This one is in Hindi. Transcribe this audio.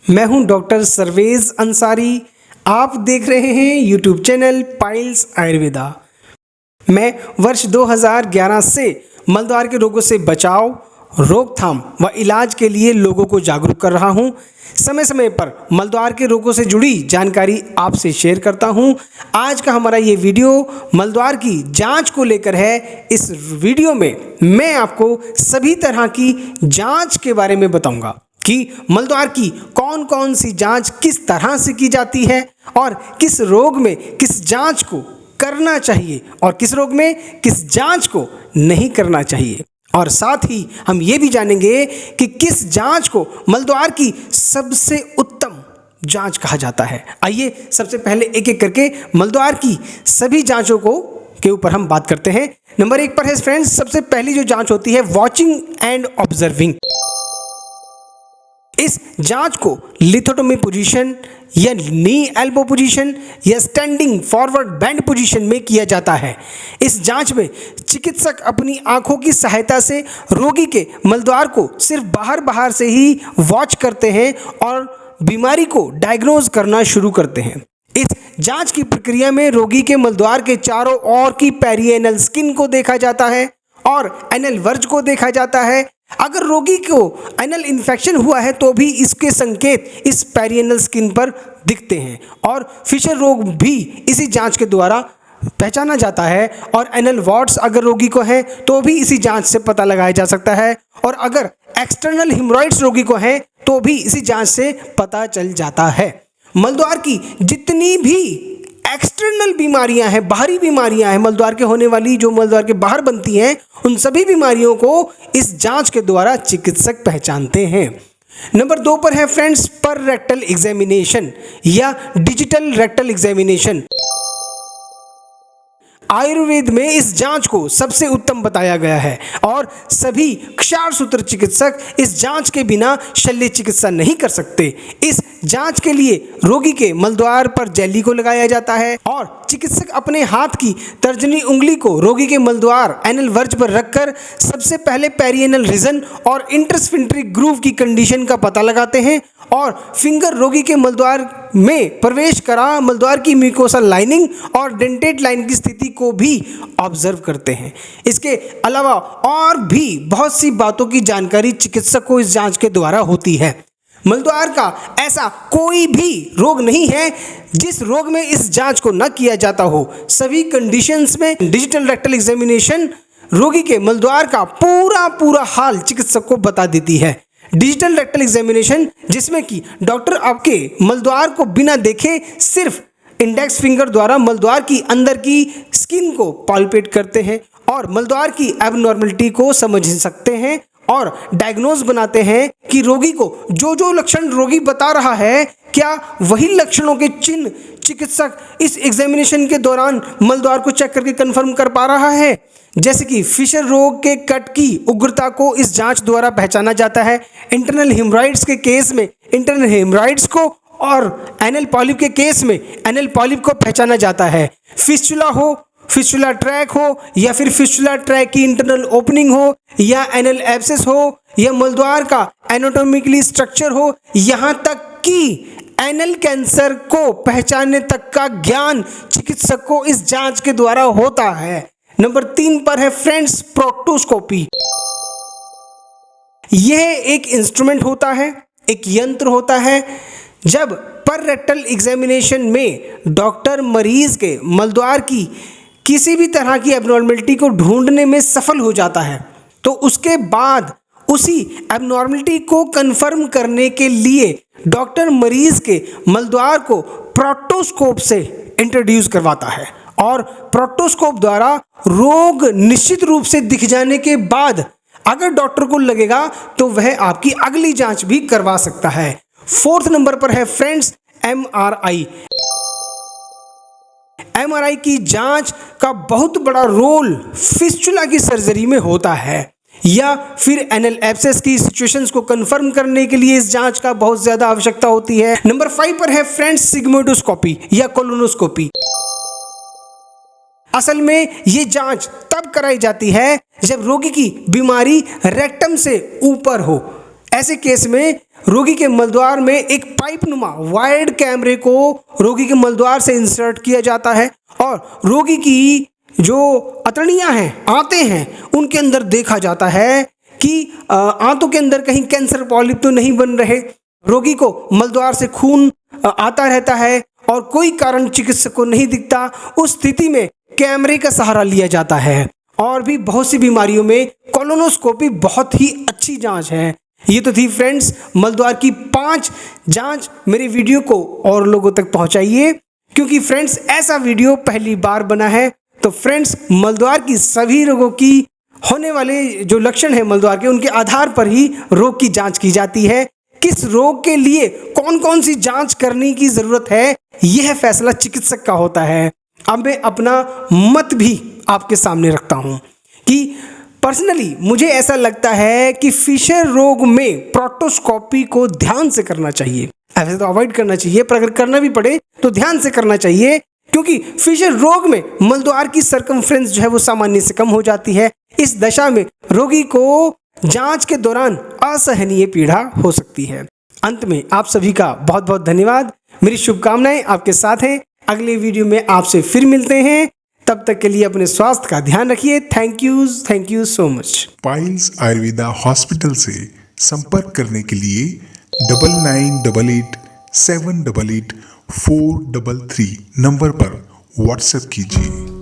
मैं हूं डॉक्टर सर्वेज अंसारी। आप देख रहे हैं यूट्यूब चैनल पाइल्स आयुर्वेदा। मैं वर्ष 2011 से मलद्वार के रोगों से बचाव, रोकथाम व इलाज के लिए लोगों को जागरूक कर रहा हूं। समय समय पर मलद्वार के रोगों से जुड़ी जानकारी आपसे शेयर करता हूं। आज का हमारा ये वीडियो मलद्वार की जांच को लेकर है। इस वीडियो में मैं आपको सभी तरह की जांच के बारे में बताऊंगा कि मलद्वार की कौन कौन सी जांच किस तरह से की जाती है और किस रोग में किस जांच को करना चाहिए और किस रोग में किस जांच को नहीं करना चाहिए। और साथ ही हम ये भी जानेंगे कि किस जांच को मलद्वार की सबसे उत्तम जांच कहा जाता है। आइए सबसे पहले एक एक करके मलद्वार की सभी जांचों को के ऊपर हम बात करते हैं। नंबर 1 पर है फ्रेंड्स, सबसे पहली जो जांच होती है वॉचिंग एंड ऑब्जर्विंग। इस जांच को लिथोटोमी पोजीशन या नी एल्बो पोजीशन या स्टैंडिंग फॉरवर्ड बेंड पोजीशन में किया जाता है। इस जांच में चिकित्सक अपनी आंखों की सहायता से रोगी के मलद्वार को सिर्फ बाहर से ही वॉच करते हैं और बीमारी को डायग्नोज करना शुरू करते हैं। इस जांच की प्रक्रिया में रोगी के मलद्वार के चारों ओर की पेरिएनल स्किन को देखा जाता है और एनल वर्ज को देखा जाता है। अगर रोगी को एनल इन्फेक्शन हुआ है तो भी इसके संकेत इस पेरिएनल स्किन पर दिखते हैं और फिशर रोग भी इसी जांच के द्वारा पहचाना जाता है। और एनल वॉर्ड्स अगर रोगी को है तो भी इसी जांच से पता लगाया जा सकता है और अगर एक्सटर्नल हिमोरॉइड्स रोगी को है तो भी इसी जांच से पता चल जाता है। मलद्वार की जितनी भी एक्सटर्नल बीमारियां हैं, बाहरी बीमारियां हैं, मलद्वार के होने वाली जो मलद्वार के बाहर बनती हैं, उन सभी बीमारियों को इस जांच के द्वारा चिकित्सक पहचानते हैं। नंबर 2 पर है फ्रेंड्स पर रेक्टल एग्जामिनेशन या डिजिटल रेक्टल एग्जामिनेशन। आयुर्वेद में इस जांच को सबसे उत्तम बताया गया है और सभी क्षारसूत्र चिकित्सक इस जांच के बिना शल्य चिकित्सा नहीं कर सकते। इस जांच के लिए रोगी के मलद्वार पर जेली को लगाया जाता है और चिकित्सक अपने हाथ की तर्जनी उंगली को रोगी के मलद्वार एनल वर्ज पर रखकर सबसे पहले पेरिएनल रीजन और इंटरस्फिंक्टरी ग्रूव की कंडीशन का पता लगाते हैं और फिंगर रोगी के मलद्वार में प्रवेश करा मलद्वार की म्यूकोसा लाइनिंग और डेंटेट लाइन की स्थिति को भी ऑब्जर्व करते हैं। इसके अलावा और भी बहुत सी बातों की जानकारी चिकित्सक को इस जांच के द्वारा होती है। मलद्वार का ऐसा कोई भी रोग नहीं है जिस रोग में इस जांच को न किया जाता हो। सभी कंडीशंस में डिजिटल रेक्टल एग्जामिनेशन रोगी के मलद्वार का पूरा हाल चिकित्सक को बता देती है। डिजिटल रेक्टल एग्जामिनेशन जिसमें कि डॉक्टर आपके मलद्वार को बिना देखे सिर्फ इंडेक्स फिंगर द्वारा मलद्वार की अंदर की स्किन को पाल्पेट करते हैं और मलद्वार की एबनॉर्मलिटी को समझ सकते हैं और डायग्नोज बनाते हैं कि रोगी को जो लक्षण रोगी बता रहा है क्या वही लक्षणों के चिन्ह चिकित्सक इस एग्जामिनेशन के दौरान मलद्वार को चेक करके कंफर्म कर पा रहा है। जैसे कि फिशर रोग के कट की उग्रता को इस जांच द्वारा पहचाना जाता है। इंटरनल हिमोरॉइड्स के केस में इंटरनल हिमोरॉइड्स को और एनल पॉलिप के केस में एनल पॉलिप को पहचाना जाता है। फिस्टुला हो, फिस्टुला ट्रैक हो या फिर फिस्टुला ट्रैक की इंटरनल ओपनिंग हो या एनल एब्सेस हो या मलद्वार का एनाटॉमिकली स्ट्रक्चर हो, यहाँ तक कि एनल कैंसर को पहचानने तक का ज्ञान चिकित्सक को इस जांच के द्वारा होता है। नंबर 3 पर है फ्रेंड्स प्रोक्टोस्कोपी। यह एक इंस्ट्रूमेंट होता है, एक यंत्र होता है। जब पर रेक्टल एग्जामिनेशन में डॉक्टर मरीज के मलद्वार की किसी भी तरह की एबनॉर्मलिटी को ढूंढने में सफल हो जाता है तो उसके बाद उसी एबनॉर्मलिटी को कंफर्म करने के लिए डॉक्टर मरीज के मलद्वार को प्रोक्टोस्कोप से इंट्रोड्यूस करवाता है और प्रोक्टोस्कोप द्वारा रोग निश्चित रूप से दिख जाने के बाद अगर डॉक्टर को लगेगा तो वह आपकी अगली जांच भी करवा सकता है। 4th नंबर पर है फ्रेंड्स MRI। MRI की जांच का बहुत बड़ा रोल फिस्टुला की सर्जरी में होता है या फिर एनल एब्सेस की सिचुएशंस को कंफर्म करने के लिए इस जांच का बहुत ज्यादा आवश्यकता होती है। नंबर 5 पर है फ्रेंड्स सिग्मोइडोस्कोपी या कोलोनोस्कोपी। असल में ये जांच तब कराई जाती है जब रोगी की बीमारी रेक्टम से ऊपर हो। ऐसे केस में रोगी के मलद्वार में एक पाइप नुमा वायर्ड कैमरे को रोगी के मलद्वार से इंसर्ट किया जाता है और रोगी की जो अतड़ियाँ हैं, आंतें हैं, उनके अंदर देखा जाता है कि आंतों के अंदर कहीं कैंसर पॉलिप तो नहीं बन रहे। रोगी को मलद्वार से खून आता रहता है और कोई कारण चिकित्सक को नहीं दिखता। उस स्थिति में कैमरे का सहारा लिया जाता है। और भी बहुत सी बीमारियों में कोलोनोस्कोपी बहुत ही अच्छी जांच है। ये तो थी फ्रेंड्स मलद्वार की 5 जांच। मेरे वीडियो को और लोगों तक पहुंचाइए, क्योंकि फ्रेंड्स ऐसा वीडियो पहली बार बना है। तो फ्रेंड्स मलद्वार की सभी रोगों की होने वाले जो लक्षण है मलद्वार के, उनके आधार पर ही रोग की जांच की जाती है। किस रोग के लिए कौन कौन सी जांच करने की ज़रूरत है, यह फैसला चिकित्सक का होता है। अब मैं अपना मत भी आपके सामने रखता हूं कि पर्सनली मुझे ऐसा लगता है कि फिशर रोग में प्रोक्टोस्कोपी को ध्यान से करना चाहिए। ऐसे तो अवॉइड करना चाहिए, पर अगर करना भी पड़े तो ध्यान से करना चाहिए, क्योंकि फिशर रोग में मलद्वार की सरकमफ्रेंस जो है वो सामान्य से कम हो जाती है। इस दशा में रोगी को जांच के दौरान असहनीय पीड़ा हो सकती है। अंत में आप सभी का बहुत बहुत धन्यवाद। मेरी शुभकामनाएं आपके साथ हैं। अगले वीडियो में आपसे फिर मिलते हैं। तब तक के लिए अपने स्वास्थ्य का ध्यान रखिए। Thank you so much. Piles Ayurveda hospital से संपर्क करने के लिए 9988 788 433 नंबर पर व्हाट्सएप कीजिए।